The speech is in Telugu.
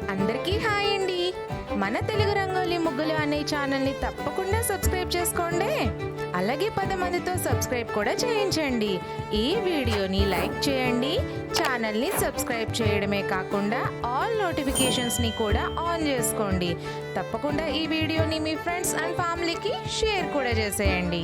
అందరికీ హాయ్ అండి. మన తెలుగు రంగోలి ముగ్గులు అనే ఛానల్ని తప్పకుండా సబ్స్క్రైబ్ చేసుకోండి. అలాగే 10 మందితో సబ్స్క్రైబ్ కూడా చేయించండి. ఈ వీడియోని లైక్ చేయండి. ఛానల్ని సబ్స్క్రైబ్ చేయడమే కాకుండా ఆల్ నోటిఫికేషన్స్ని కూడా ఆన్ చేసుకోండి. తప్పకుండా ఈ వీడియోని మీ ఫ్రెండ్స్ అండ్ ఫ్యామిలీకి షేర్ కూడా చేసేయండి.